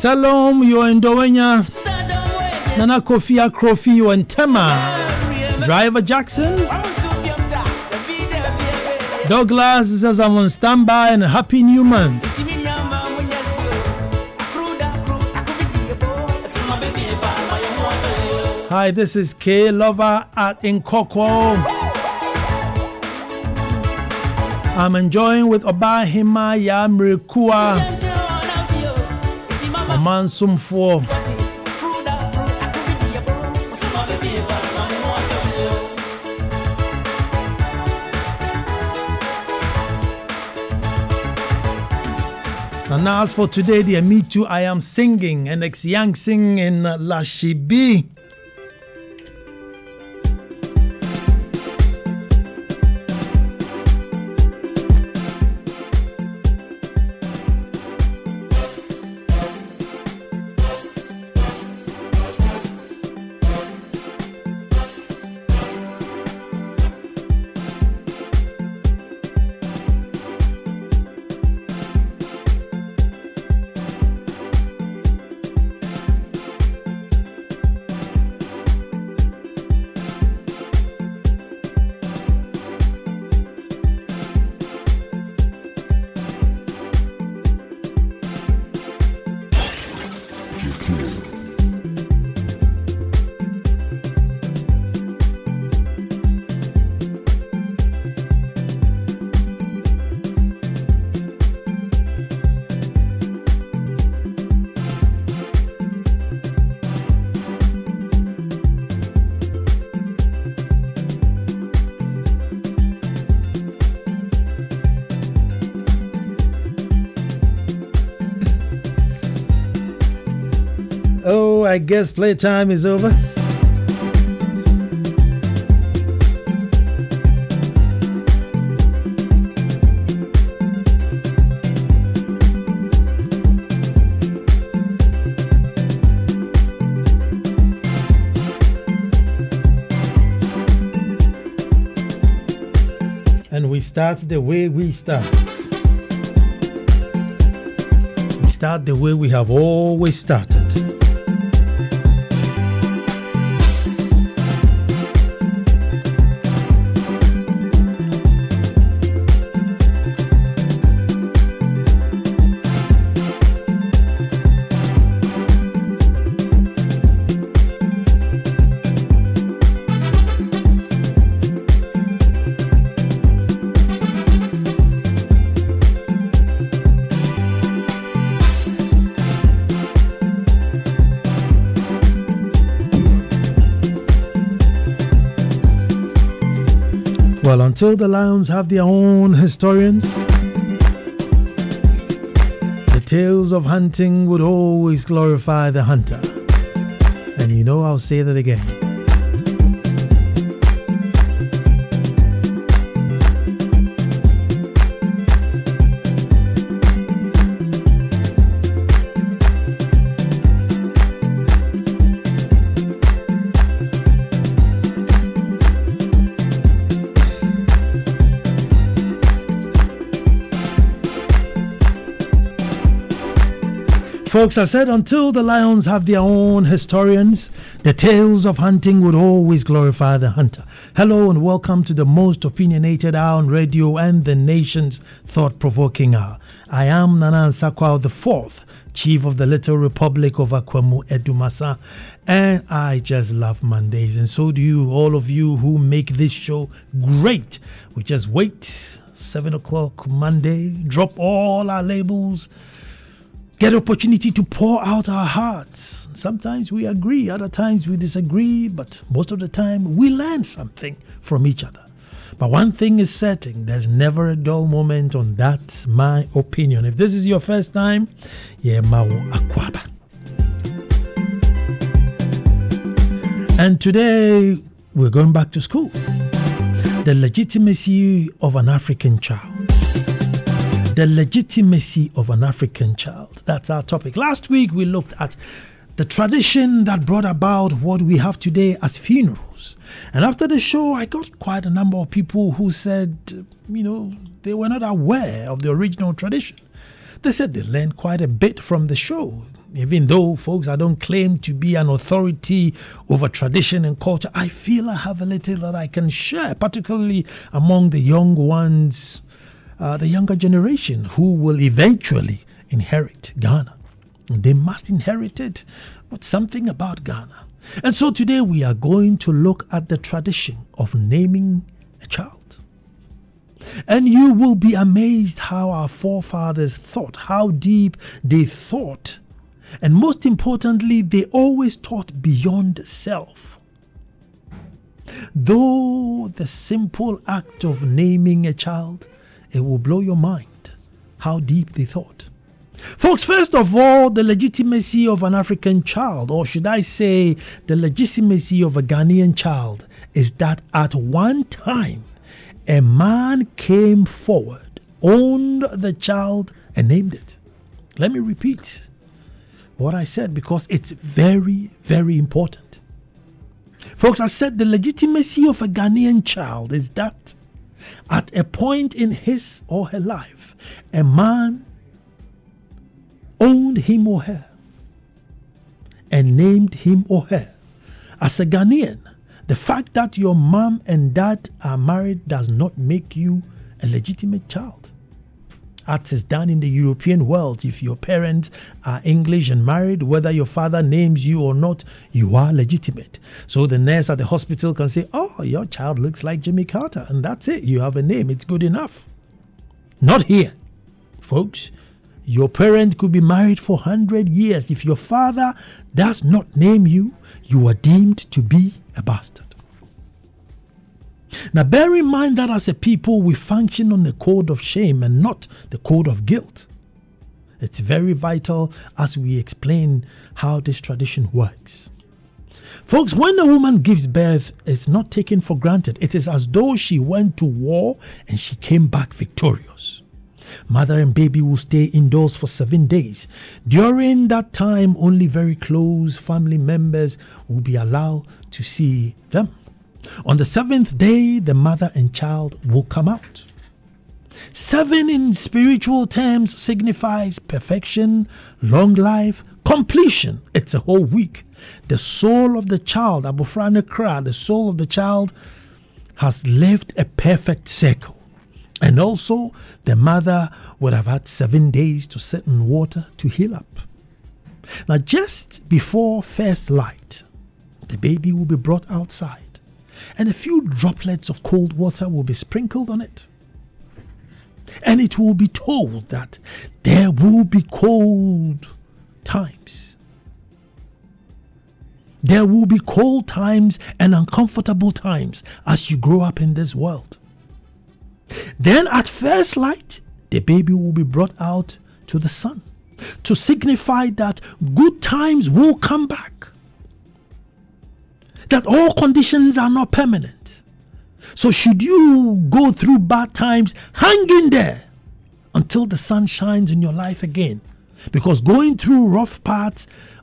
Salom, you in Dowenya. Nana Kofi Akrofi, you in Tema. Driver Jackson. Douglas says I'm on standby and happy new month. Hi, this is K Lover at Ansah Kwao. I'm enjoying with Obahima Yamrikua Amansum 4. And now as for today, dear, me too, I am singing and ex-young sing in Lashibi. I guess playtime is over. And we start the way we start. We start the way we have always started. Well, until the lions have their own historians, the tales of hunting would always glorify the hunter. And you know, I'll say that again. Folks, I said until the lions have their own historians, the tales of hunting would always glorify the hunter. Hello and welcome to the most opinionated hour on radio and the nation's thought-provoking hour. I am Ansah Kwao the fourth, Chief of the Little Republic of Akwamu Edumasa, and I just love Mondays, and so do you, all of you who make this show great. We just wait, 7 o'clock Monday, drop all our labels, get opportunity to pour out our hearts. Sometimes we agree, other times we disagree, but most of the time we learn something from each other. But one thing is certain, there's never a dull moment on that, my opinion. If this is your first time, mawo akwaba. And today we're going back to school. The legitimacy of an African child. The legitimacy of an African child. That's our topic. Last week we looked at the tradition that brought about what we have today as funerals. And after the show, I got quite a number of people who said, they were not aware of the original tradition. They said they learned quite a bit from the show. Even though, folks, I don't claim to be an authority over tradition and culture, I feel I have a little that I can share, particularly among the young ones, the younger generation who will eventually inherit Ghana. They must inherit it with something about Ghana. And so today we are going to look at the tradition of naming a child. And you will be amazed how our forefathers thought, how deep they thought. And most importantly, they always thought beyond self. Though the simple act of naming a child, it will blow your mind how deep they thought. Folks, first of all, the legitimacy of an African child, or should I say the legitimacy of a Ghanaian child, is that at one time a man came forward, owned the child, and named it. Let me repeat what I said because it's very, very important. Folks, I said the legitimacy of a Ghanaian child is that at a point in his or her life, a man owned him or her and named him or her. As a Ghanaian, the fact that your mom and dad are married does not make you a legitimate child. As is done in the European world, if your parents are English and married, whether your father names you or not, you are legitimate. So the nurse at the hospital can say, oh, your child looks like Jimmy Carter, and that's it. You have a name. It's good enough. Not here, folks. Your parent could be married for 100 years. If your father does not name you, you are deemed to be a bastard. Now bear in mind that as a people we function on the code of shame and not the code of guilt. It's very vital as we explain how this tradition works. Folks, when a woman gives birth, it's not taken for granted. It is as though she went to war and she came back victorious. Mother and baby will stay indoors for 7 days. During that time, only very close family members will be allowed to see them. On the 7th day, the mother and child will come out. 7 in spiritual terms signifies perfection, long life, completion. It's a whole week. The soul of the child, Abofrane Kra, the soul of the child has lived a perfect circle. And also, the mother would have had 7 days to sit in water to heal up. Now, just before first light, the baby will be brought outside, and a few droplets of cold water will be sprinkled on it. And it will be told that there will be cold times. There will be cold times and uncomfortable times as you grow up in this world. Then at first light, the baby will be brought out to the sun to signify that good times will come back. That all conditions are not permanent. So should you go through bad times, hang in there until the sun shines in your life again. Because going through rough parts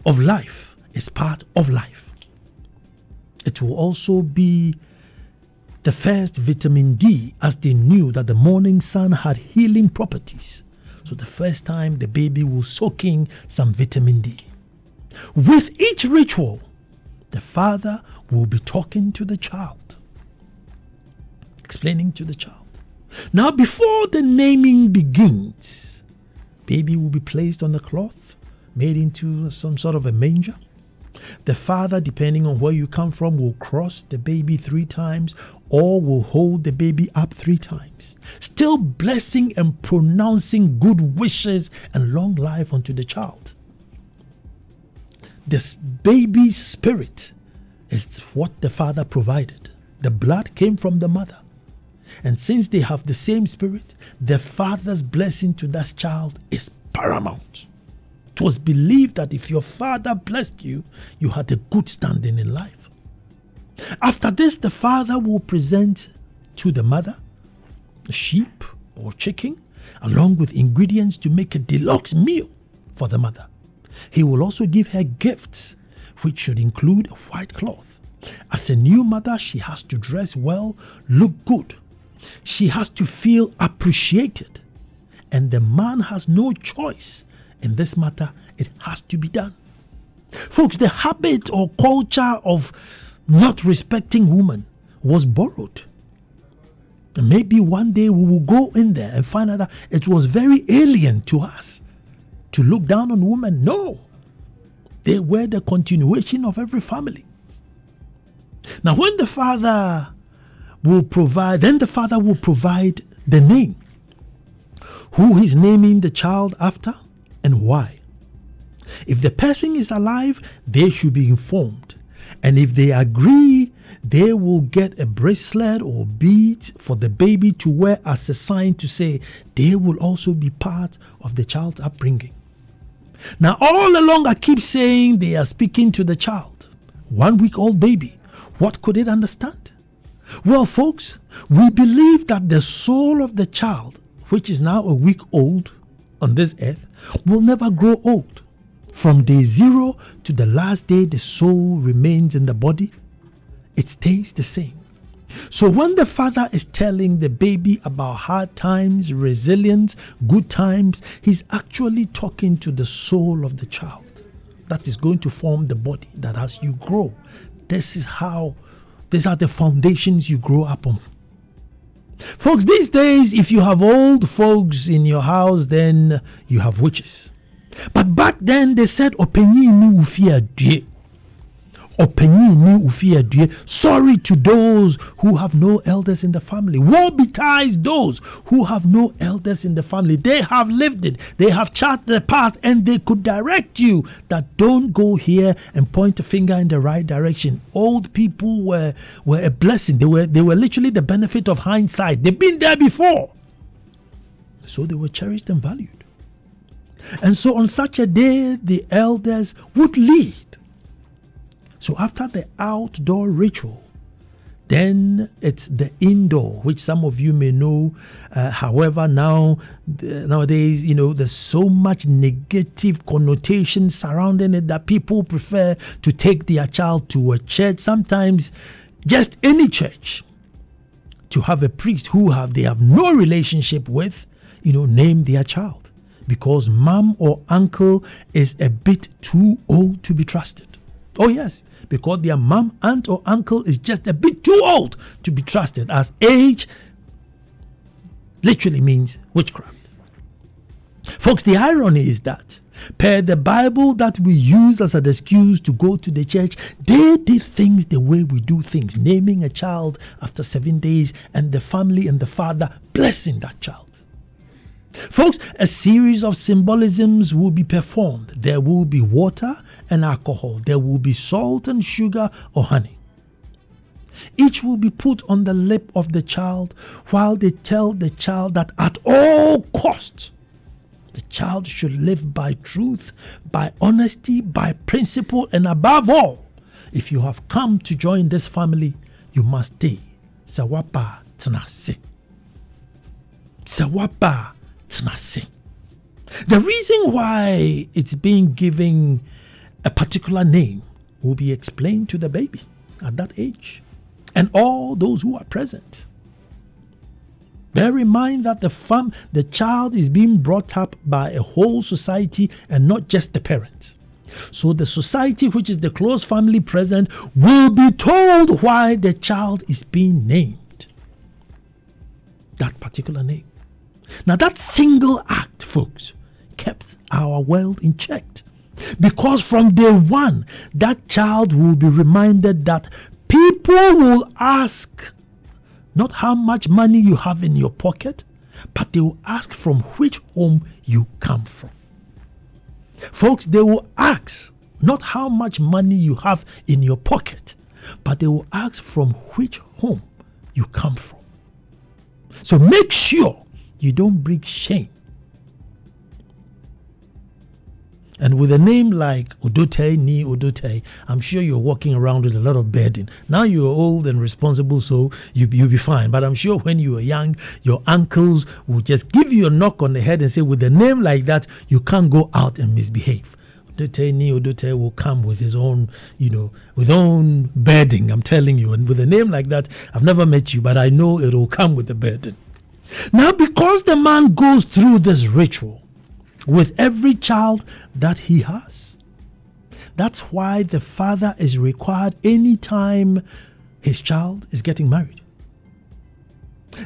of life is part of life. It will also be the first vitamin D, as they knew that the morning sun had healing properties. So the first time the baby will soak in some vitamin D. With each ritual, the father will be talking to the child, explaining to the child. Now before the naming begins, baby will be placed on a cloth made into some sort of a manger. The father, depending on where you come from, will cross the baby 3 times or will hold the baby up 3 times, still blessing and pronouncing good wishes and long life unto the child. This baby's spirit is what the father provided. The blood came from the mother. And since they have the same spirit, the father's blessing to that child is paramount. It was believed that if your father blessed you, you had a good standing in life. After this, the father will present to the mother a sheep or chicken, along with ingredients to make a deluxe meal for the mother. He will also give her gifts, which should include a white cloth. As a new mother, she has to dress well, look good. She has to feel appreciated and the man has no choice in this matter. It has to be done. Folks, the habit or culture of not respecting women was borrowed. And maybe one day we will go in there and find out that it was very alien to us to look down on women. No, they were the continuation of every family. Now, when the father will provide, then the father will provide the name, who he's naming the child after, and why. If the person is alive, they should be informed. And if they agree, they will get a bracelet or bead for the baby to wear as a sign to say they will also be part of the child's upbringing. Now, all along I keep saying they are speaking to the child. 1 week old baby. What could it understand? Well, folks, we believe that the soul of the child, which is now a week old on this earth, will never grow old. From day 0 to the last day the soul remains in the body, it stays the same. So when the father is telling the baby about hard times, resilience, good times, he's actually talking to the soul of the child that is going to form the body, that as you grow, these are the foundations you grow up on. Folks, these days, if you have old folks in your house, then you have witches. But back then they said, Openyi ni ufia due. Openyi ni ufia due. Sorry to those who have no elders in the family. Woe betides those who have no elders in the family. They have lived it. They have charted the path, and they could direct you that don't go here and point a finger in the right direction. Old people were a blessing. They were literally the benefit of hindsight. They've been there before. So they were cherished and valued. And so on such a day, the elders would lead. So after the outdoor ritual, then it's the indoor, which some of you may know. However, nowadays, there's so much negative connotation surrounding it that people prefer to take their child to a church, sometimes just any church, to have a priest who they have no relationship with, name their child. Because mom or uncle is a bit too old to be trusted. Oh yes, because their mom, aunt or uncle is just a bit too old to be trusted, as age literally means witchcraft. Folks, the irony is that per the Bible that we use as an excuse to go to the church, they did things the way we do things, naming a child after 7 days and the family and the father blessing that child. Folks, a series of symbolisms will be performed. There will be water and alcohol. There will be salt and sugar or honey. Each will be put on the lip of the child while they tell the child that at all costs, the child should live by truth, by honesty, by principle, and above all, if you have come to join this family, you must stay. Sawapa Tnase. Sawapa. The reason why it's being given a particular name will be explained to the baby at that age and all those who are present. Bear in mind that the child is being brought up by a whole society and not just the parents. So the society, which is the close family present, will be told why the child is being named that particular name. Now that single act, folks, kept our world in check. Because from day one, that child will be reminded that people will ask not how much money you have in your pocket, but they will ask from which home you come from. Folks, they will ask not how much money you have in your pocket, but they will ask from which home you come from. So make sure you don't bring shame. And with a name like Odote Ni Odote, I'm sure you're walking around with a lot of burden. Now you're old and responsible, so you'll be fine. But I'm sure when you were young, your uncles will just give you a knock on the head and say, with a name like that, you can't go out and misbehave. Odote Ni Odote will come with his own, with own burden, I'm telling you. And with a name like that, I've never met you, but I know it will come with a burden. Now, because the man goes through this ritual with every child that he has, that's why the father is required anytime his child is getting married.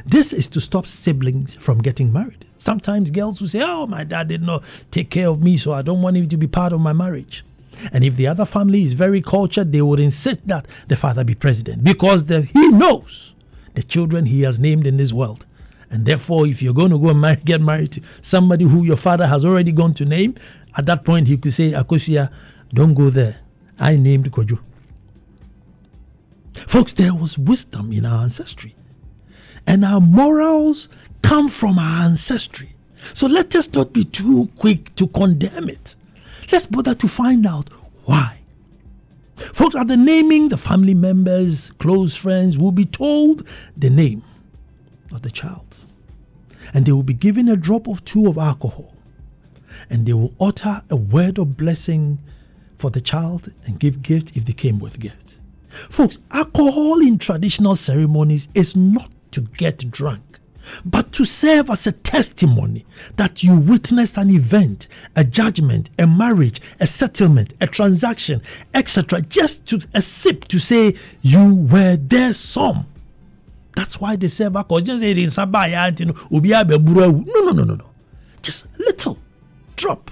This is to stop siblings from getting married. Sometimes girls will say, oh, my dad did not take care of me, so I don't want him to be part of my marriage. And if the other family is very cultured, they would insist that the father be president, because he knows the children he has named in this world. And therefore, if you're going to go and get married to somebody who your father has already gone to name, at that point he could say, Akosia, don't go there. I named Kojo. Folks, there was wisdom in our ancestry. And our morals come from our ancestry. So let us not be too quick to condemn it. Let's bother to find out why. Folks, at the naming, the family members, close friends will be told the name of the child. And they will be given a drop or two of alcohol. And they will utter a word of blessing for the child and give gift if they came with gift. Folks, alcohol in traditional ceremonies is not to get drunk, but to serve as a testimony that you witnessed an event, a judgment, a marriage, a settlement, a transaction, etc. Just to a sip to say you were there some. That's why they serve alcohol. Just say in Sabaya, no. Just a little drop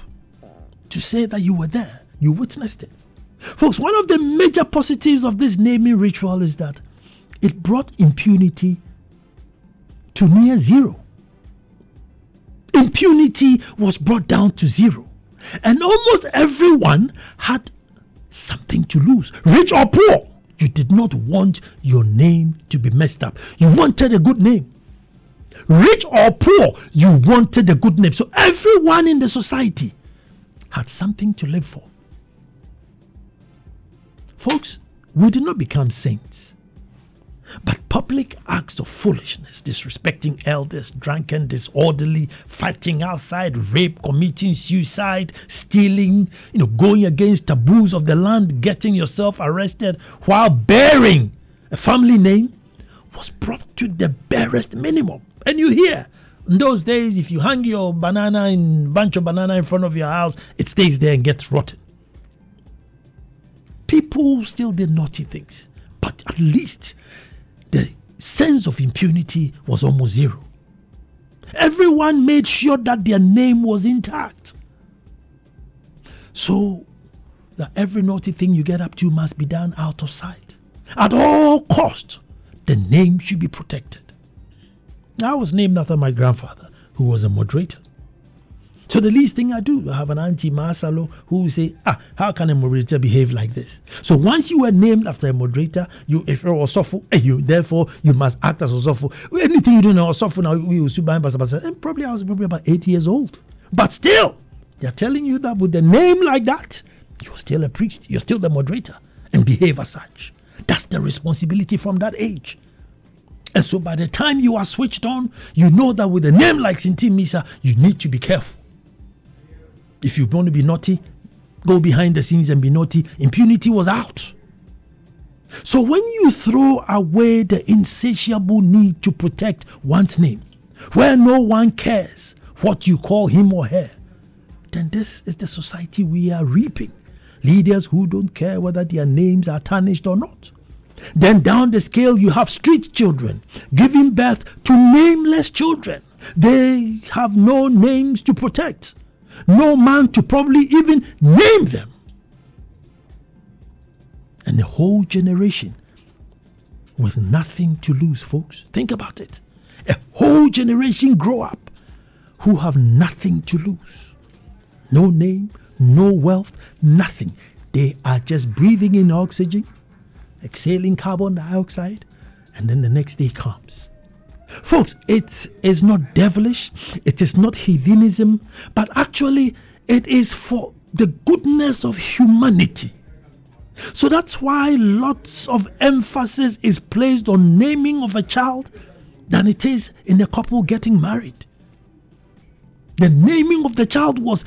to say that you were there, you witnessed it. Folks, one of the major positives of this naming ritual is that it brought impunity to near zero. Impunity was brought down to zero. And almost everyone had something to lose. Rich or poor, you did not want your name to be messed up. You wanted a good name. Rich or poor, you wanted a good name. So everyone in the society had something to live for. Folks, we did not become saints. But public acts of foolishness, disrespecting elders, drunken, disorderly, fighting outside, rape, committing suicide, stealing, going against taboos of the land, getting yourself arrested while bearing a family name was brought to the barest minimum. And you hear, in those days, if you hang your bunch of banana in front of your house, it stays there and gets rotten. People still did naughty things, but at least the sense of impunity was almost zero. Everyone made sure that their name was intact. So that every naughty thing you get up to must be done out of sight. At all costs, the name should be protected. I was named after my grandfather, who was a moderator. So the least thing I do, I have an auntie Masalo who will say, how can a moderator behave like this? So once you were named after a moderator, if you're Osofo, therefore you must act as Osofo. Anything you do now, Osofo now, we will buy and probably I was about 8 years old. But still, they're telling you that with a name like that, you're still a priest, you're still the moderator, and behave as such. That's the responsibility from that age. And so by the time you are switched on, you know that with a name like Sinti Misa, you need to be careful. If you want to be naughty, go behind the scenes and be naughty. Impunity was out. So when you throw away the insatiable need to protect one's name, where no one cares what you call him or her, then this is the society we are reaping. Leaders who don't care whether their names are tarnished or not. Then down the scale you have street children giving birth to nameless children. They have no names to protect. No man to probably even name them. And a whole generation with nothing to lose, folks. Think about it. A whole generation grow up who have nothing to lose. No name, no wealth, nothing. They are just breathing in oxygen, exhaling carbon dioxide, and then the next day comes. Folks, it is not devilish, it is not heathenism, but actually it is for the goodness of humanity. So that's why lots of emphasis is placed on naming of a child than it is in a couple getting married. The naming of the child was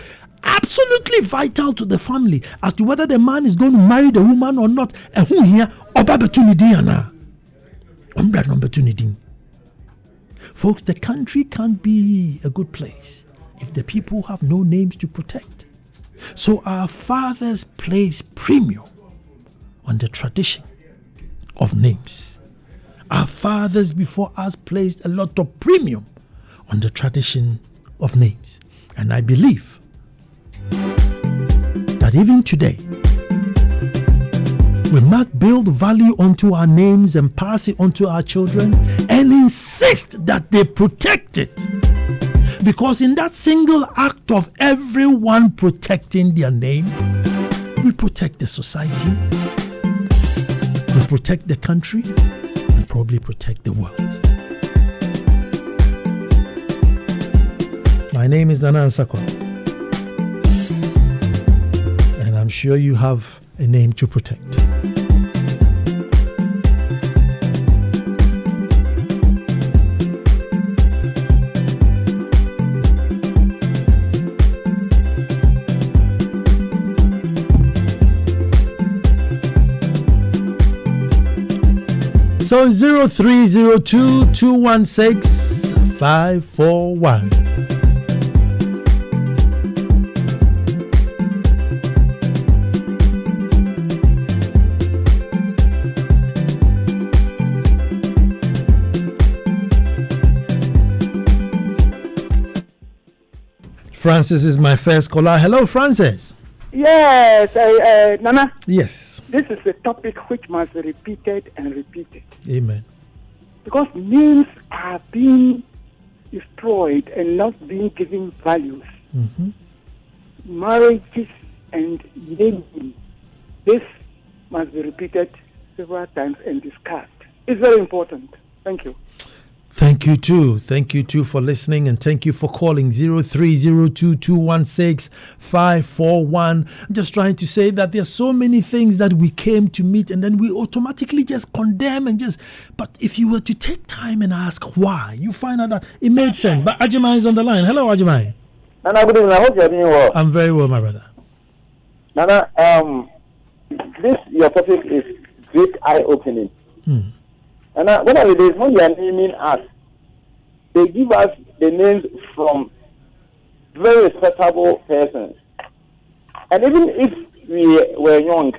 absolutely vital to the family as to whether the man is going to marry the woman or not. And who here? Folks, the country can't be a good place if the people have no names to protect. So our fathers place premium on the tradition of names. Our fathers before us placed a lot of premium on the tradition of names. And I believe that even today, we must build value onto our names and pass it onto our children and insist that they protect it. Because in that single act of everyone protecting their name, we protect the society, we protect the country, and probably protect the world. My name is Ansah Kwao, and I'm sure you have a name to protect. So 0302-216-541. Francis is my first caller. Hello, Francis. Yes, Nana. Yes. This is a topic which must be repeated and repeated. Amen. Because names are being destroyed and not being given values. Mm-hmm. Marriages and naming. This must be repeated several times and discussed. It's very important. Thank you. Thank you too. Thank you too for listening, and thank you for calling 0302-216-541. I'm just trying to say that there are so many things that we came to meet and then we automatically just condemn and just. But if you were to take time and ask why, you find out that it made sense. But Ajimai is on the line. Hello, Ajimai. Nana, good evening. I hope you're doing well. I'm very well, my brother. Nana, this your topic is great eye-opening. And one of the days when they are naming us, they give us the names from very respectable persons. And even if we were young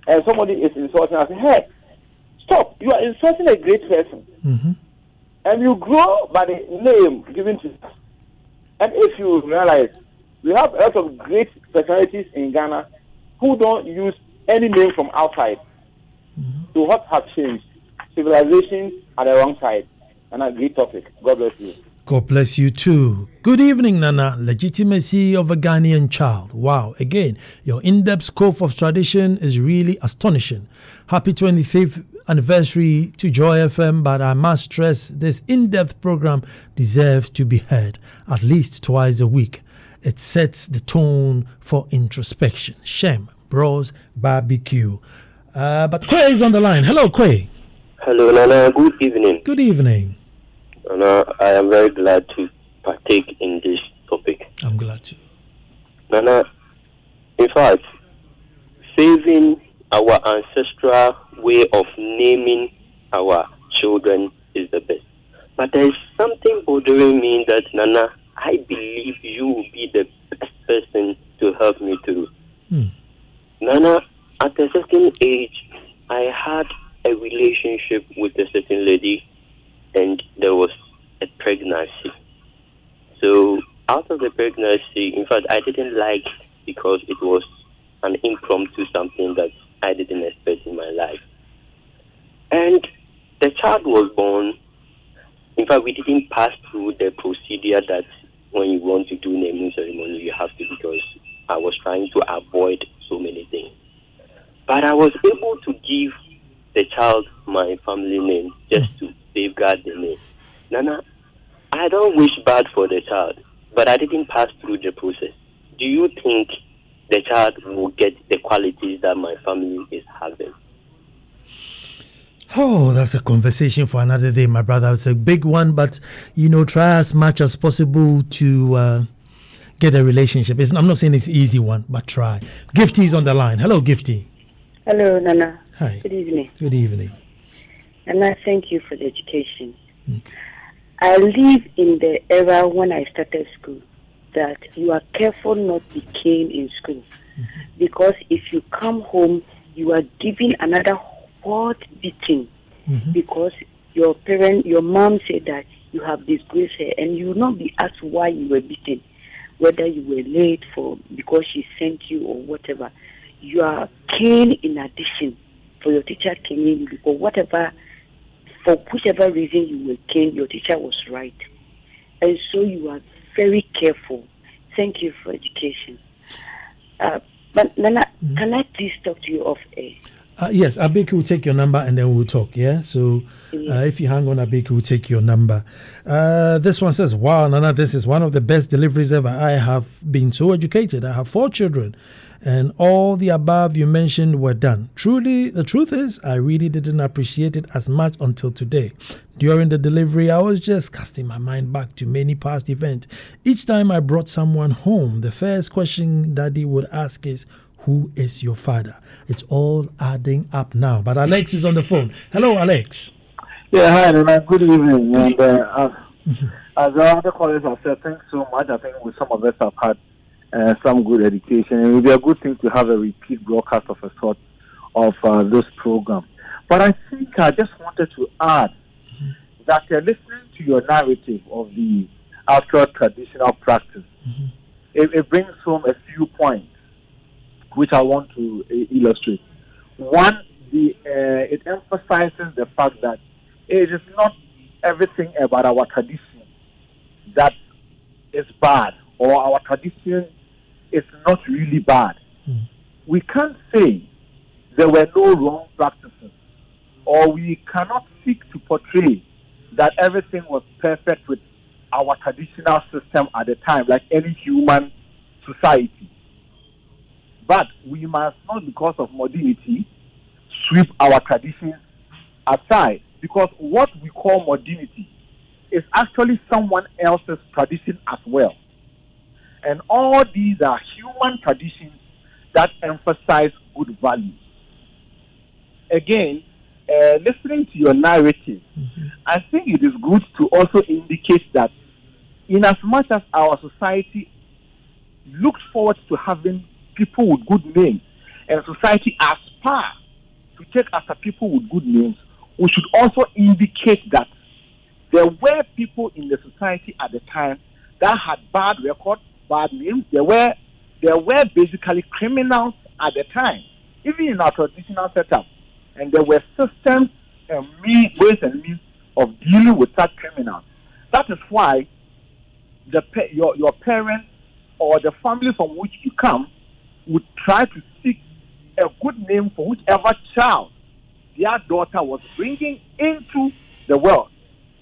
and somebody is insulting us, hey, stop, you are insulting a great person. Mm-hmm. And you grow by the name given to us. And if you realize, we have a lot of great personalities in Ghana who don't use any name from outside. Mm-hmm. So what has changed? Civilization at the wrong side. And a great topic. God bless you. God bless you too. Good evening, Nana. Legitimacy of a Ghanaian child. Wow. Again, your in-depth scope of tradition is really astonishing. Happy 25th anniversary to Joy FM, but I must stress this in-depth program deserves to be heard at least twice a week. It sets the tone for introspection. Shem, Bros, Barbecue. But Kwei is on the line. Hello, Kwei. Hello, Nana. Good evening. Good evening. Nana, I am very glad to partake in this topic. I'm glad to. Nana, in fact, saving our ancestral way of naming our children is the best. But there is something bothering me that, Nana, I believe you will be the best person to help me through. Nana, at a certain age, I had a relationship with a certain lady, and there was a pregnancy. So out of the pregnancy, in fact, I didn't like it because it was an impromptu something that I didn't expect in my life. And the child was born. In fact, we didn't pass through the procedure that when you want to do naming ceremony, you have to, because I was trying to avoid so many things. But I was able to give the child my family name just to safeguard the name. Nana, I don't wish bad for the child, but I didn't pass through the process. Do you think the child will get the qualities that my family is having? Oh, that's a conversation for another day, my brother. It's a big one, but, try as much as possible to get a relationship. I'm not saying it's an easy one, but try. Gifty is on the line. Hello, Gifty. Hello, Nana. Hi. Good evening. Good evening. And I thank you for the education. I live in the era when I started school that you are careful not to be caned in school, because if you come home, you are given another hard beating, because your mom said that you have disgraced her, and you will not be asked why you were beaten, whether you were late because she sent you or whatever. You are caned in addition for your teacher caning you, because for whichever reason you were caned, your teacher was right. And so you are very careful. Thank you for education. But Nana, can I please talk to you off air? Yes, Abeke will take your number and then we'll talk, yeah? So if you hang on, Abeke will take your number. This one says, wow, Nana, this is one of the best deliveries ever. I have been so educated. I have 4 children. And all the above you mentioned were done. Truly, the truth is, I really didn't appreciate it as much until today. During the delivery, I was just casting my mind back to many past events. Each time I brought someone home, the first question Daddy would ask is, who is your father? It's all adding up now. But Alex is on the phone. Hello, Alex. Yeah, hi, Nana. Good evening. And as the other callers have said, thanks so much. I think some of us have had some good education. And it would be a good thing to have a repeat broadcast of a sort of this program. But I think I just wanted to add that listening to your narrative of the actual traditional practice, it brings home a few points which I want to illustrate. One, it emphasizes the fact that it is not everything about our tradition that is bad, or our tradition is not really bad. We can't say there were no wrong practices, or we cannot seek to portray that everything was perfect with our traditional system at the time, like any human society. But we must not, because of modernity, sweep our traditions aside, because what we call modernity is actually someone else's tradition as well. And all these are human traditions that emphasize good values. Again, listening to your narrative, I think it is good to also indicate that in as much as our society looks forward to having people with good names, and society aspires to take after people with good names, we should also indicate that there were people in the society at the time that had bad records, bad names. There were basically criminals at the time, even in our traditional setup. And there were systems and ways and means of dealing with such criminals. That is why your parents or the family from which you come would try to seek a good name for whichever child their daughter was bringing into the world,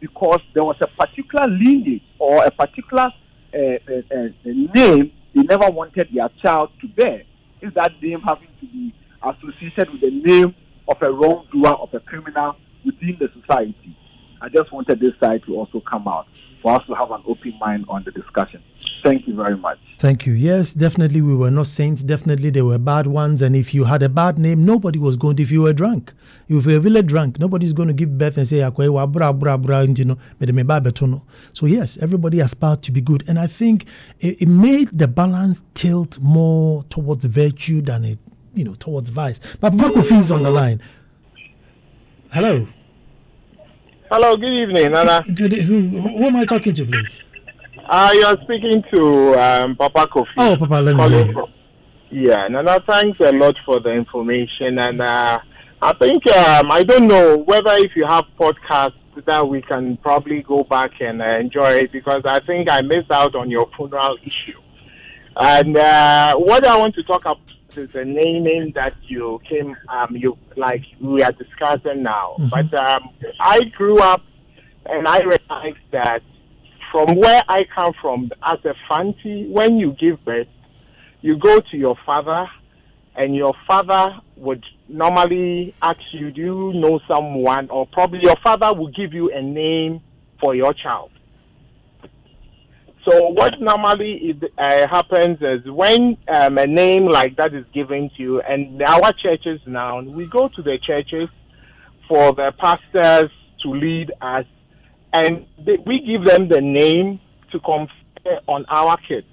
because there was a particular lineage or a particular name they never wanted their child to bear. Is that name having to be associated with the name of a wrongdoer, of a criminal within the society? I just wanted this side to also come out for us to have an open mind on the discussion. Thank you very much. Thank you. Yes, definitely we were not saints. Definitely there were bad ones. And if you had a bad name, nobody was going to, if you were drunk. If you were really drunk, nobody's going to give birth and say, so yes, everybody aspired to be good. And I think it made the balance tilt more towards virtue than it, towards vice. But Kofi is on the line. Hello. Hello, good evening, Nana. Who am I talking to, please? You're speaking to Papa Kofi. Oh, Papa, let me know. Yeah, Nana, thanks a lot for the information. And I think, I don't know whether if you have podcasts that we can probably go back and enjoy it, because I think I missed out on your funeral issue. And what I want to talk about is the naming that you came, we are discussing now. But I grew up and I realized that from where I come from, as a Fanti, when you give birth, you go to your father, and your father would normally ask you, do you know someone? Or probably your father will give you a name for your child. So what normally happens is when a name like that is given to you, and our churches now, we go to the churches for the pastors to lead us, and we give them the name to confer on our kids.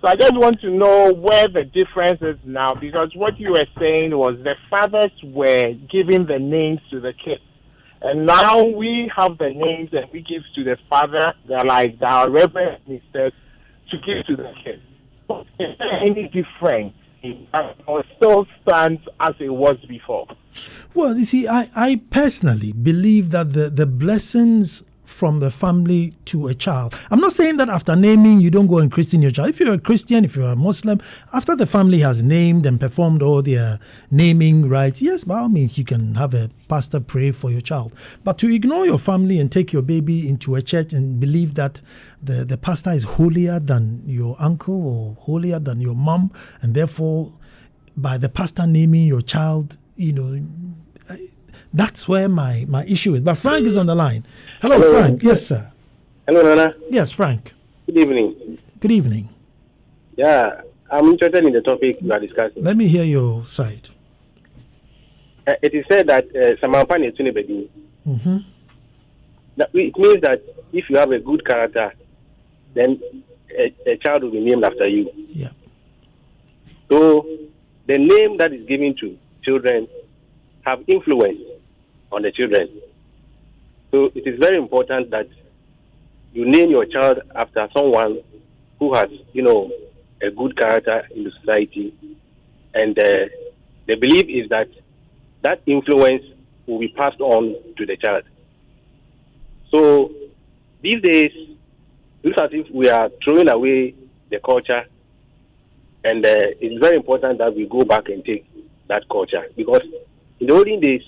So I just want to know where the difference is now, because what you were saying was the fathers were giving the names to the kids. And now we have the names and we give to the father, they're like our reverend ministers, to give to the kids. Is there any difference? Or still stands as it was before? Well, you see, I personally believe that the blessings from the family to a child. I'm not saying that after naming you don't go and christen your child. If you're a Christian, if you're a Muslim, after the family has named and performed all their naming rites, yes, by all means you can have a pastor pray for your child. But to ignore your family and take your baby into a church and believe that the pastor is holier than your uncle or holier than your mom, and therefore by the pastor naming your child, that's where my issue is. But Frank is on the line. Hello, Frank. Yes, sir. Hello, Nana. Yes, Frank. Good evening. Good evening. Yeah, I'm interested in the topic you are discussing. Let me hear your side. It is said that Samampan is Tunibedi. Mm-hmm. It means that if you have a good character, then a child will be named after you. Yeah. So the name that is given to children have influence on the children. So it is very important that you name your child after someone who has, a good character in the society. And the belief is that that influence will be passed on to the child. So these days, it looks as if we are throwing away the culture, and it's very important that we go back and take that culture, because in the olden days,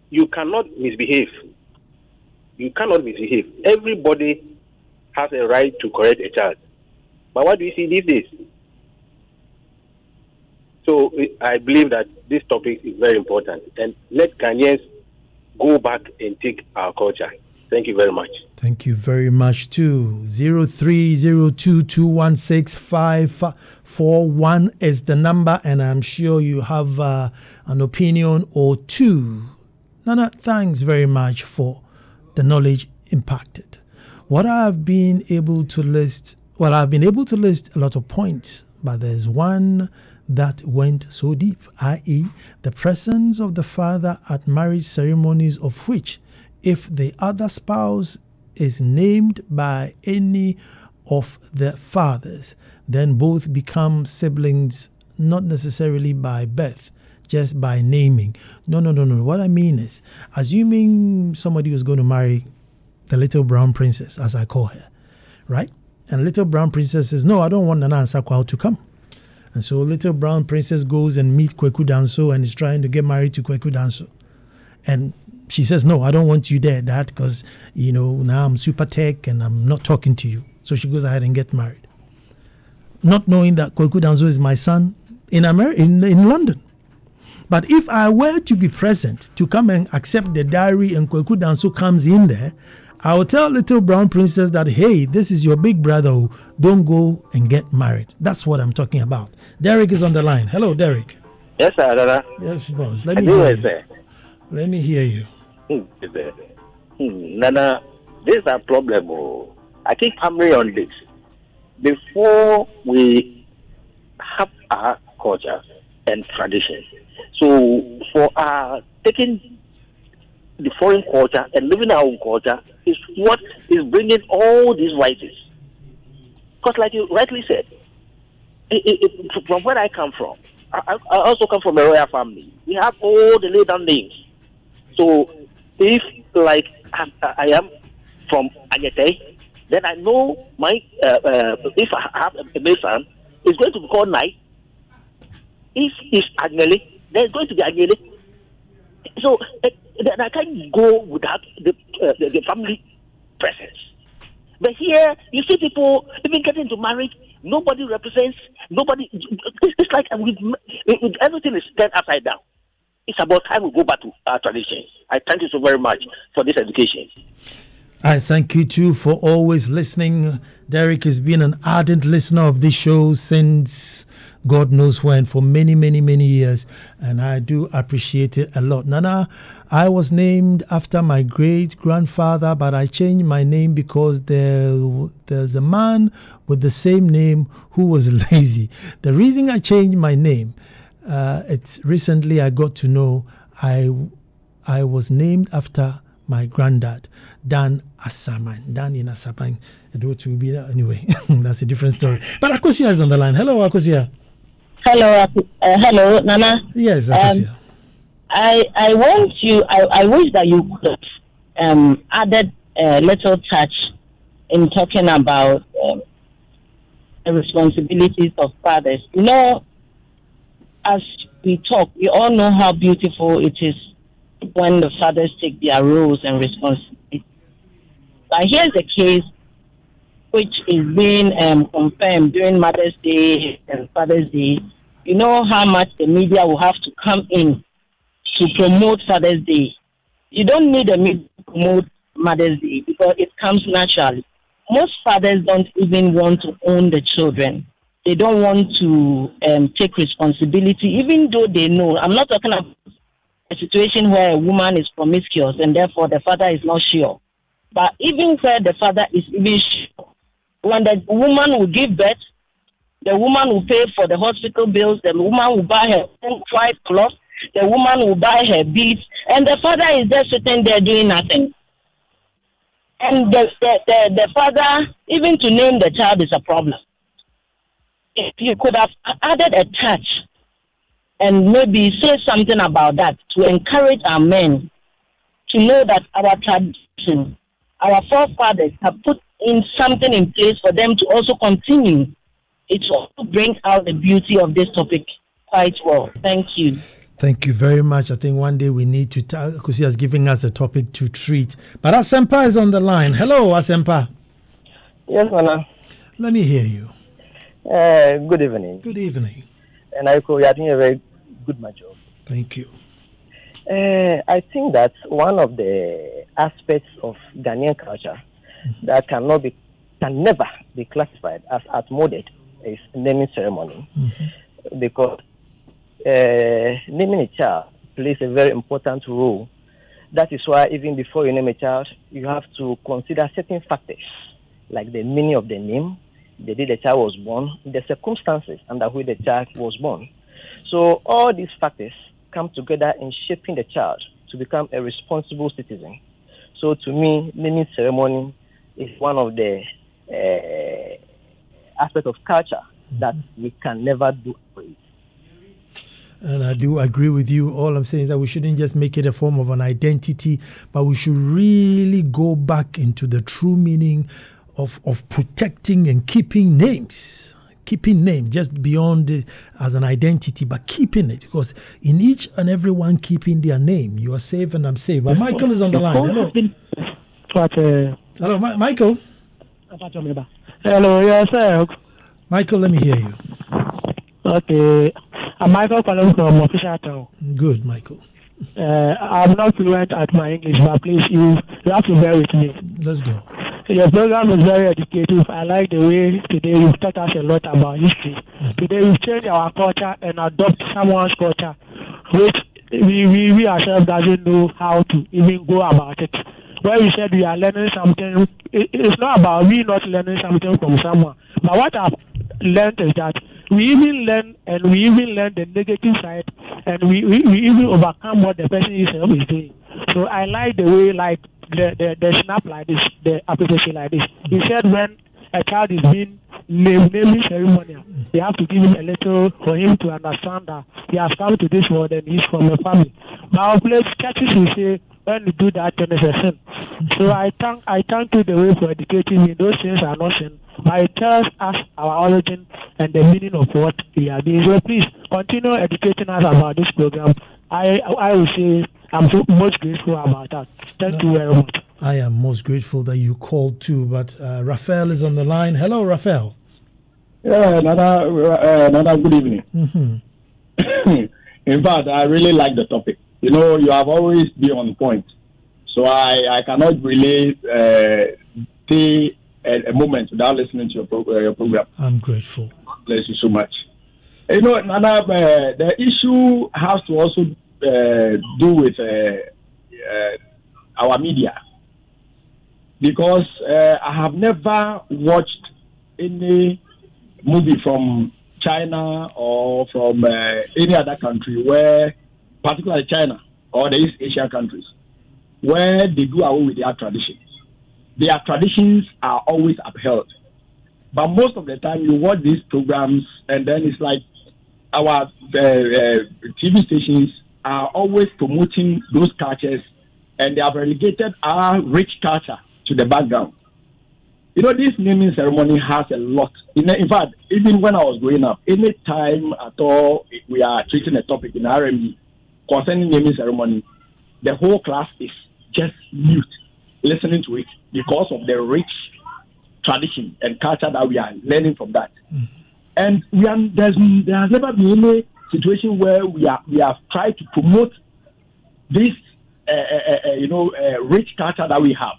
you cannot misbehave. You cannot misbehave. Everybody has a right to correct a child. But what do you see these days? So I believe that this topic is very important, and let Ghanaians go back and take our culture. Thank you very much. Thank you very much too. 0302216541 is the number, and I'm sure you have an opinion or two. Nana, thanks very much for the knowledge impacted. What I've been able to list, I've been able to list a lot of points, but there's one that went so deep, i.e., the presence of the father at marriage ceremonies, of which, if the other spouse is named by any of the fathers, then both become siblings, not necessarily by birth, just by naming. No. What I mean is, assuming somebody was going to marry the little brown princess, as I call her, right? And little brown princess says, no, I don't want Ansah Kwao to come. And so little brown princess goes and meets Kweku Danso and is trying to get married to Kweku Danso. And she says, no, I don't want you there, Dad, because, now I'm super tech and I'm not talking to you. So she goes ahead and gets married. Not knowing that Kweku Danso is my son in London. But if I were to be present to come and accept the diary and Kweku Danso comes in there, I will tell little brown princess that, hey, this is your big brother, don't go and get married. That's what I'm talking about. Derek is on the line. Hello, Derek. Yes, sir, Dada. Yes, boss. Let me hear you. Nana, this is a problem. I keep hammering on this. Before we have our culture and tradition, so for taking the foreign culture and living our own culture is what is bringing all these rights. Because like you rightly said, from where I come from, I also come from a royal family. We have all the laid down names. So if like I am from Agete, then I know my if I have a male son, it's going to be called Nai. If it's Agnele, then it's going to be Agnele. So I can't go without the family presence. But here, you see people even getting into marriage, nobody represents, nobody. It's like everything is turned upside down. It's about time we go back to our traditions. I thank you so very much for this education. I thank you too for always listening. Derek has been an ardent listener of this show since God knows when, for many, many, many years. and I do appreciate it a lot. Nana, I was named after my great-grandfather, but I changed my name because there's a man with the same name who was lazy. The reason I changed my name, it's recently I got to know I was named after my granddad, Dan Asaman. Dan in Asaman. It will be anyway. That's a different story. But Akosia is on the line. Hello, Akosia. Hello, Nana. Yes, Akosia. I want you. I wish that you could added a little touch in talking about the responsibilities of fathers. You know, as we talk, we all know how beautiful it is when the fathers take their roles and responsibilities. But here's the case which is being confirmed during Mother's Day and Father's Day. You know how much the media will have to come in to promote Father's Day. You don't need a media to promote Mother's Day because it comes naturally. Most fathers don't even want to own the children. They don't want to take responsibility, even though they know. I'm not talking about a situation where a woman is promiscuous and therefore the father is not sure. But even where the father is even sure, when the woman will give birth, the woman will pay for the hospital bills, the woman will buy her own white cloth, the woman will buy her beads, and the father is just sitting there doing nothing. And the father, even to name the child is a problem. If you could have added a touch and maybe say something about that to encourage our men to know that our tradition, our forefathers have put in something in place for them to also continue. It also brings out the beauty of this topic quite well. Thank you. Thank you very much. I think one day we need to, because he has given us a topic to treat. But Asempa is on the line. Hello, Asempa. Yes, Nana. Let me hear you. Good evening. Good evening. And I call you doing a very good job. Thank you. I think that one of the aspects of Ghanaian culture that can never be classified as outmoded is naming ceremony, because naming a child plays a very important role. That is why even before you name a child, you have to consider certain factors like the meaning of the name, the day the child was born, the circumstances under which the child was born. So all these factors come together in shaping the child to become a responsible citizen. So to me, naming ceremony is one of the aspects of culture that we can never do away. And I do agree with you. All I'm saying is that we shouldn't just make it a form of an identity, but we should really go back into the true meaning of protecting and keeping names. Keeping name just beyond it as an identity, but keeping it, because in each and every one keeping their name, you are safe and I'm safe. But Michael is on the line. Hello. Hello, Michael. Hello, yes, sir. Michael, let me hear you. Okay. I'm Michael calling from Official Town. Good, Michael. I'm not fluent at my English, but please, you have to bear with me. Let's go. Your program is very educative. I like the way today you've taught us a lot about history. Today we've changed our culture and adopt someone's culture, which we ourselves doesn't know how to even go about it. Where we said we are learning something, it's not about we not learning something from someone. But what I've learned is that we even learn the negative side, and we even overcome what the person himself is doing. So I like the way, like the snap like this, the application like this. He said when a child is being naming ceremony, you have to give him a little for him to understand that he has come to this world and he's from a family. But our place churches will say when you do that, then it's a sin. So I thank you the way for educating me. Those things are not sin, but it tells us our origin and the meaning of what we are doing. So please continue educating us about this program. I will say I'm so most grateful about that. Thank you very much. I am most grateful that you called too. But Raphael is on the line. Hello, Raphael. Yeah, another good evening. In fact, I really like the topic. You know, you have always been on point. So I cannot really stay a moment without listening to your program. I'm grateful. God bless you so much. You know, Nana, the issue has to also do with our media, because I have never watched any movie from China or from any other country where, particularly China or the East Asian countries, where they do away with their traditions. Their traditions are always upheld. But most of the time you watch these programs and then it's like our TV stations are always promoting those cultures, and they have relegated our rich culture to the background. You know, this naming ceremony has a lot. In fact, even when I was growing up, any time at all we are treating a topic in RMB concerning naming ceremony, the whole class is just mute, listening to it because of the rich tradition and culture that we are learning from that. And there has never been any situation where we have tried to promote this rich culture that we have.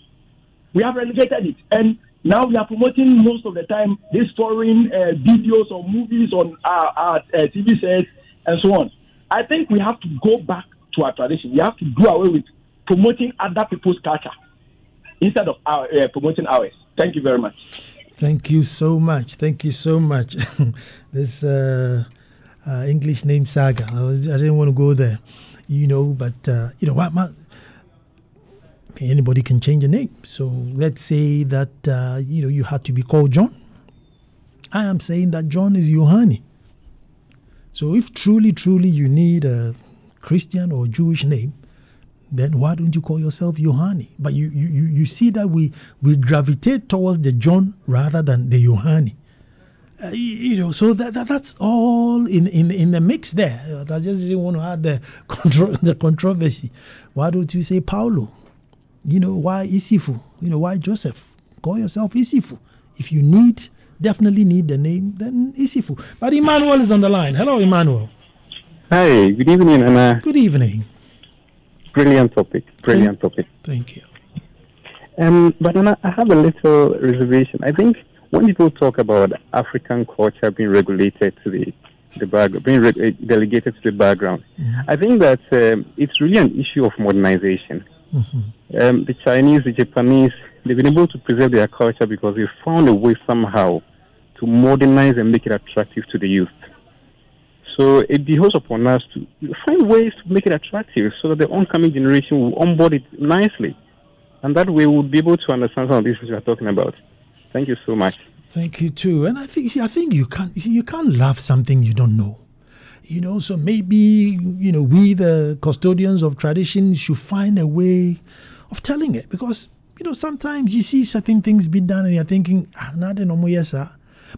We have relegated it, and now we are promoting most of the time these foreign videos or movies on our TV sets and so on. I think we have to go back to our tradition. We have to do away with promoting other people's culture instead of promoting ours. Thank you very much. Thank you so much. Thank you so much. This English name saga. I didn't want to go there, but what? Anybody can change a name. So let's say that you had to be called John. I am saying that John is Yohani. So if truly you need a Christian or Jewish name, then why don't you call yourself Yohani? But you see that we gravitate towards the John rather than the Yohani. So that's all in the mix there. I just didn't want to add the controversy. Why don't you say Paulo? Why Isifu? Why Joseph? Call yourself Isifu. If you definitely need the name, then Isifu. But Emmanuel is on the line. Hello, Emmanuel. Hi, good evening, Anna. Good evening. Brilliant topic. Thank you. But Anna, I have a little reservation. I think when people talk about African culture being regulated to the background, being delegated to the background, I think that it's really an issue of modernization. The Chinese, the Japanese, they've been able to preserve their culture because they found a way somehow to modernize and make it attractive to the youth. So it behoves upon us to find ways to make it attractive so that the oncoming generation will onboard it nicely. And that way we'll be able to understand some of these things we are talking about. Thank you so much. Thank you too. And I think you can't love something you don't know. So maybe, we the custodians of tradition should find a way of telling it. Because, sometimes you see certain things being done and you're thinking, nothing no more, yes, sir.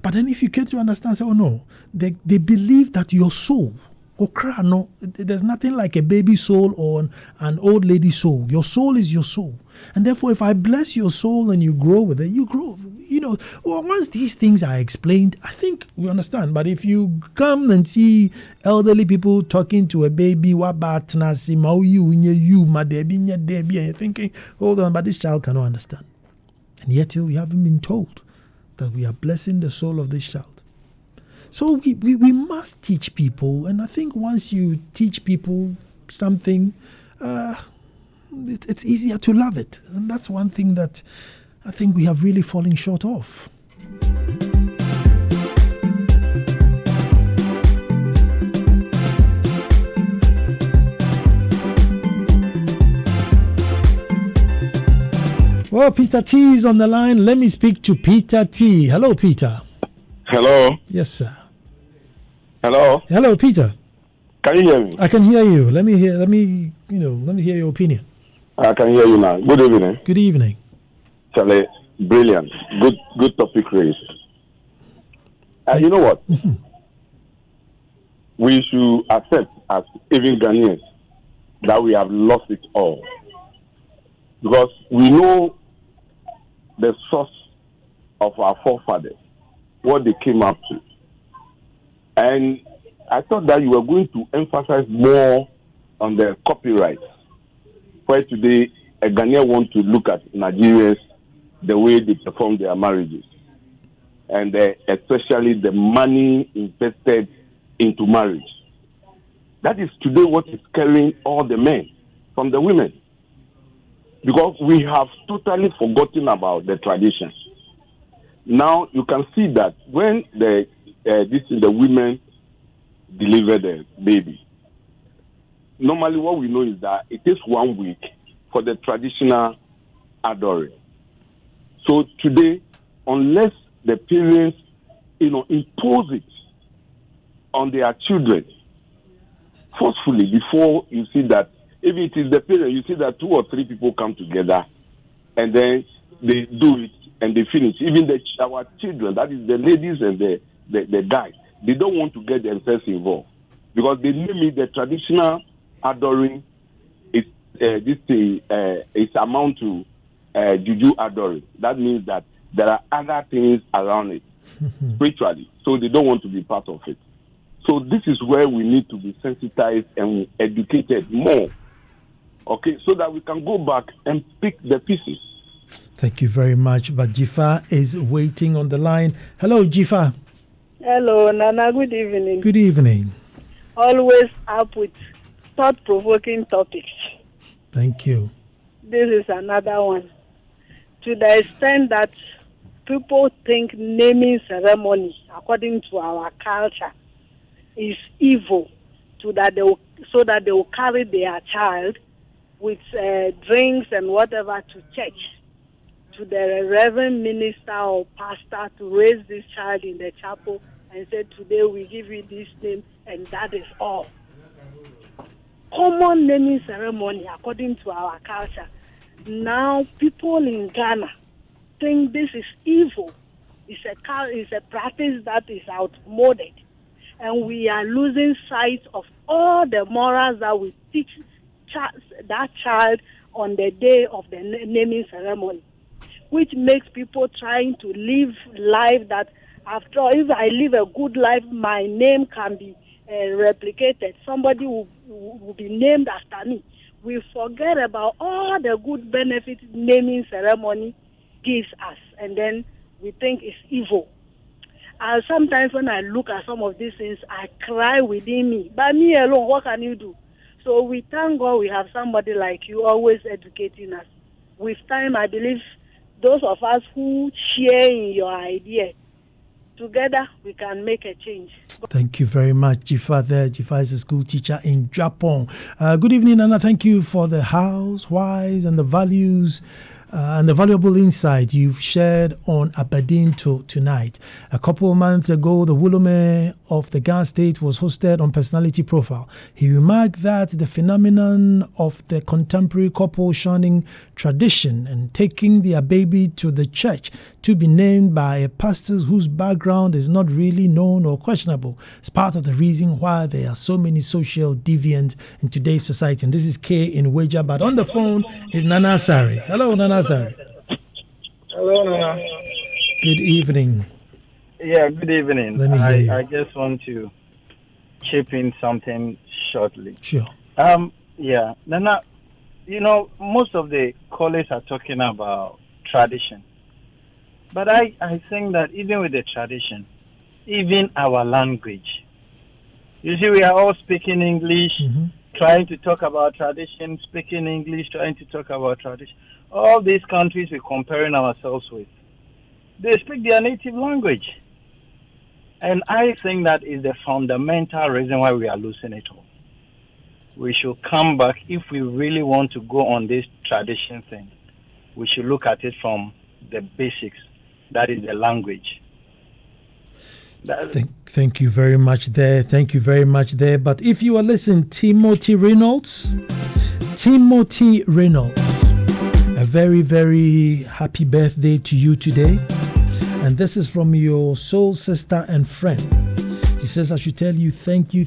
But then if you get to understand, say, oh no, they believe that your soul, there's nothing like a baby soul or an old lady soul. Your soul is your soul. And therefore, if I bless your soul and you grow with it, you grow. Once these things are explained, I think we understand. But if you come and see elderly people talking to a baby, you're thinking, hold on, but this child cannot understand. And yet we haven't been told that we are blessing the soul of this child. So we must teach people, and I think once you teach people something, it's easier to love it. And that's one thing that I think we have really fallen short of. Well, Peter T is on the line. Let me speak to Peter T. Hello, Peter. Hello. Yes, sir. Hello. Hello, Peter. Can you hear me? I can hear you. Let me hear your opinion. I can hear you now. Good evening. Good evening. Charlie, brilliant. Good topic raised. You know what? We should accept as even Ghanaians that we have lost it all. Because we know the source of our forefathers, what they came up to. And I thought that you were going to emphasize more on the copyright, where today a Ghanaian want to look at Nigerians the way they perform their marriages, and especially the money invested into marriage. That is today what is scaring all the men from the women. Because we have totally forgotten about the tradition. Now you can see that when the women deliver the baby, normally what we know is that it takes 1 week for the traditional adoring. So today, unless the parents, impose it on their children forcefully, before you see that, if it is the parent, you see that 2 or 3 people come together and then they do it and they finish. Even our children, that is the ladies and the guys, they don't want to get themselves involved because they name it the traditional adoring. It's amount to juju adoring. That means that there are other things around it spiritually, so they don't want to be part of it. So this is where we need to be sensitized and educated more, okay, so that we can go back and pick the pieces. Thank you very much. But Jifa is waiting on the line. Hello, Jifa. Hello, Nana. Good evening. Good evening. Always up with thought-provoking topics. Thank you. This is another one. To the extent that people think naming ceremony, according to our culture, is evil, so that they will carry their child with drinks and whatever to church, to the reverend minister or pastor to raise this child in the chapel and say, today we give you this name and that is all. Common naming ceremony according to our culture. Now people in Ghana think this is evil. It's a practice that is outmoded. And we are losing sight of all the morals that we teach that child on the day of the naming ceremony, which makes people trying to live life that, after all, if I live a good life, my name can be replicated. Somebody will be named after me. We forget about all the good benefits naming ceremony gives us, and then we think it's evil. Sometimes when I look at some of these things, I cry within me. But me alone, what can you do? So we thank God we have somebody like you always educating us. With time, I believe those of us who share in your idea, together we can make a change. Thank you very much, Jifa there. Jifa is a school teacher in Japan. Good evening, Anna. Thank you for the housewives and the values and the valuable insight you've shared on Aberdeen tonight. A couple of months ago, the Wulome of the Ghana State was hosted on Personality Profile. He remarked that the phenomenon of the contemporary couple shunning tradition and taking their baby to the church to be named by a pastor whose background is not really known or questionable is part of the reason why there are so many social deviants in today's society. And this is K in Weja, but on the phone is Nana Sari. Hello, Nana Sari. Hello, Nana. Good evening. Yeah, good evening. Let me hear you. I just want to chip in something shortly. Sure. Yeah, Nana, most of the callers are talking about tradition. But I think that even with the tradition, even our language, you see, we are all speaking English, trying to talk about tradition, speaking English, trying to talk about tradition. All these countries we're comparing ourselves with, they speak their native language. And I think that is the fundamental reason why we are losing it all. We should come back, if we really want to go on this tradition thing, we should look at it from the basics. That is the language. Thank you very much there. Thank you very much there. But if you are listening, Timothy Reynolds, a very, very happy birthday to you today. And this is from your soul sister and friend. She says I should tell you thank you,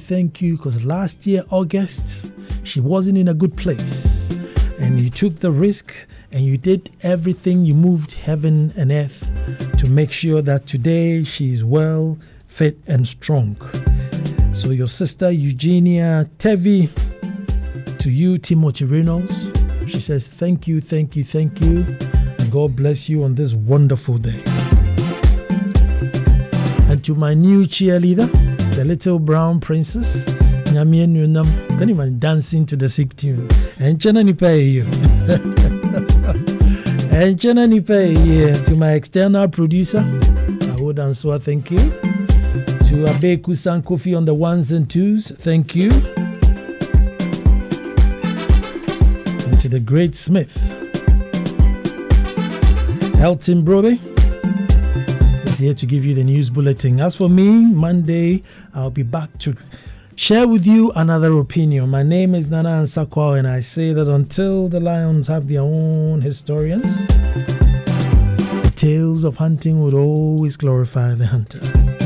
because last year, August, she wasn't in a good place. And you took the risk and you did everything. You moved heaven and earth to make sure that today she is well, fit and strong. So your sister Eugenia Tevi, to you Timothy Reynolds, she says thank you, and God bless you on this wonderful day. And to my new cheerleader, the Little Brown Princess. Nyamien Yunam, can even dancing to the sick tune. And Chenani pay you. And Chenani pay to my external producer. I would answer, thank you. To Abeku San Kofi on the ones and twos, thank you. And to the great Smith. Elton Broby is here to give you the news bulletin. As for me, Monday, I'll be back to share with you another opinion. My name is Nana Ansah Kwao, and I say that until the lions have their own historians, the tales of hunting would always glorify the hunter.